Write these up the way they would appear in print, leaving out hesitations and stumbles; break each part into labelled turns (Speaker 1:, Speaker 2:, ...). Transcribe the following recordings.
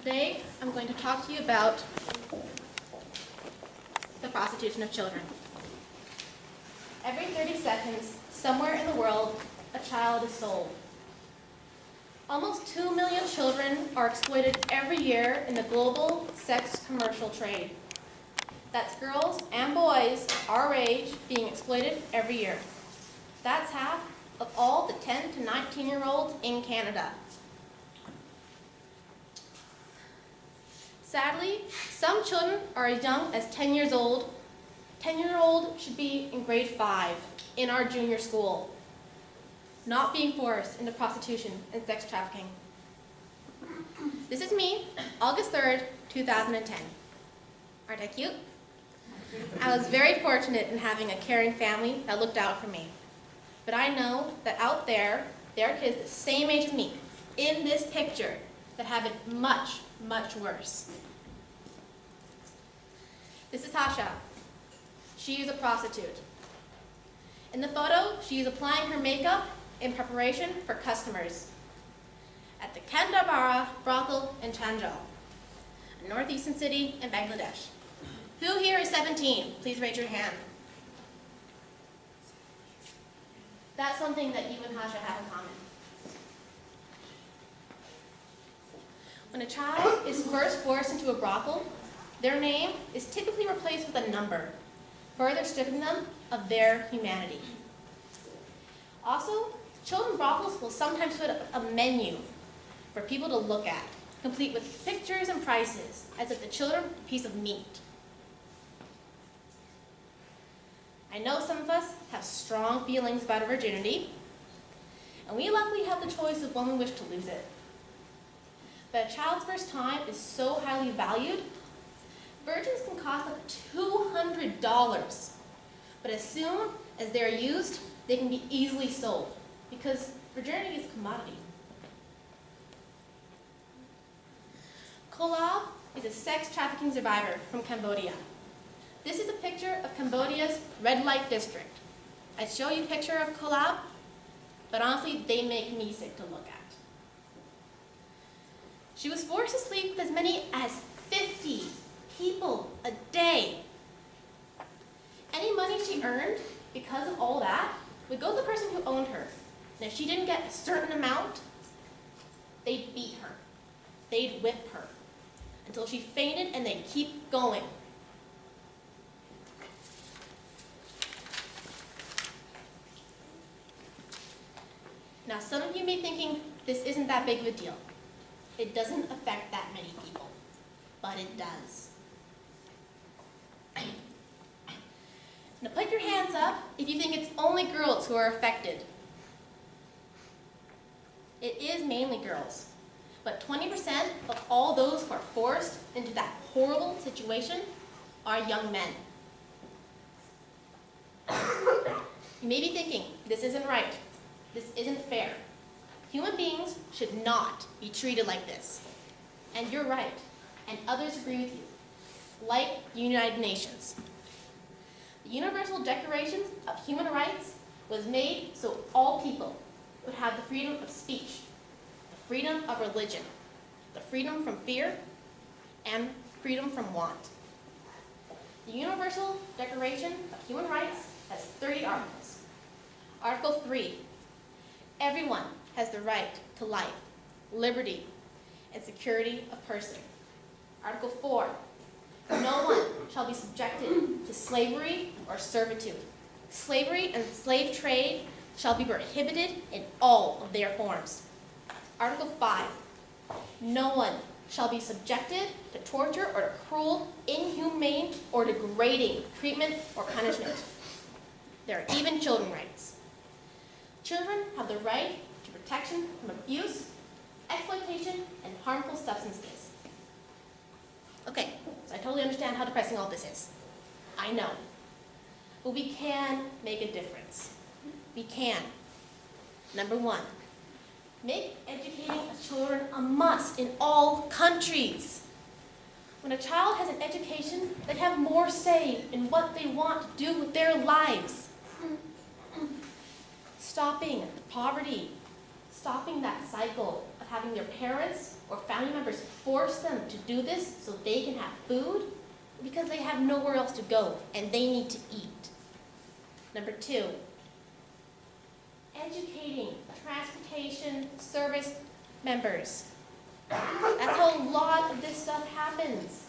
Speaker 1: Today, I'm going to talk to you about the prostitution of children. Every 30 seconds, somewhere in the world, a child is sold. Almost 2 million children are exploited every year in the global sex commercial trade. That's girls and boys our age being exploited every year. That's half of all the 10 to 19-year-olds in Canada. Sadly, some children are as young as 10 years old. 10-year-old should be in grade 5 in our junior school, not being forced into prostitution and sex trafficking. This is me, August 3rd, 2010. Aren't I cute? I was very fortunate in having a caring family that looked out for me. But I know that out there are kids the same age as me, in this picture, that have it much, much worse. This is Tasha. She is a prostitute. In the photo, she is applying her makeup in preparation for customers at the Kandabara brothel in Chanjal, a northeastern city in Bangladesh. Who here is 17? Please raise your hand. That's something that you and Tasha have in common. When a child is first forced into a brothel, their name is typically replaced with a number, further stripping them of their humanity. Also, children brothels will sometimes put a menu for people to look at, complete with pictures and prices, as if the children were a piece of meat. I know some of us have strong feelings about our virginity, and we luckily have the choice of when we wish to lose it. But a child's first time is so highly valued, virgins can cost up to $200. But as soon as they're used, they can be easily sold, because virginity is a commodity. Kolab is a sex trafficking survivor from Cambodia. This is a picture of Cambodia's red light district. I'd show you a picture of Kolab, but honestly, they make me sick to look at. She was forced to sleep with as many as 50 people a day. Any money she earned because of all that would go to the person who owned her. And if she didn't get a certain amount, they'd beat her. They'd whip her until she fainted, and they'd keep going. Now, some of you may be thinking, this isn't that big of a deal. It doesn't affect that many people, but it does. Now put your hands up if you think it's only girls who are affected. It is mainly girls, but 20% of all those who are forced into that horrible situation are young men. You may be thinking, this isn't right. This isn't fair. Human beings should not be treated like this. And you're right, and others agree with you, like the United Nations. The Universal Declaration of Human Rights was made so all people would have the freedom of speech, the freedom of religion, the freedom from fear, and freedom from want. The Universal Declaration of Human Rights has 30 articles. Article 3, everyone has the right to life, liberty, and security of person. Article 4, no one shall be subjected to slavery or servitude. Slavery and slave trade shall be prohibited in all of their forms. Article 5, no one shall be subjected to torture or to cruel, inhumane, or degrading treatment or punishment. There are even children's rights. Children have the right to protection from abuse, exploitation, and harmful substances. Okay, so I totally understand how depressing all this is. I know. But we can make a difference. We can. Number 1, make educating children a must in all countries. When a child has an education, they have more say in what they want to do with their lives. Stopping the poverty, stopping that cycle of of having their parents or family members force them to do this so they can have food, because they have nowhere else to go and they need to eat. Number 2, educating transportation service members. That's how a lot of this stuff happens.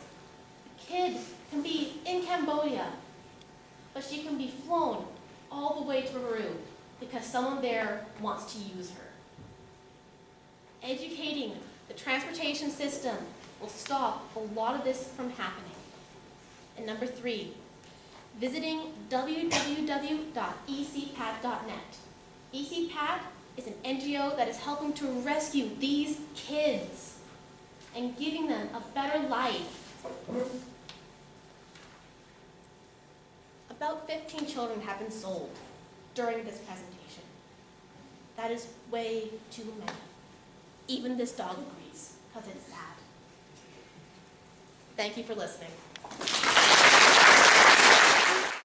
Speaker 1: A kid can be in Cambodia, but she can be flown all the way to Peru because someone there wants to use her. Educating the transportation system will stop a lot of this from happening. And number 3, visiting www.ecpat.net. ECPAT is an NGO that is helping to rescue these kids and giving them a better life. About 15 children have been sold during this presentation. That is way too many. Even this dog agrees, because it's sad. Thank you for listening.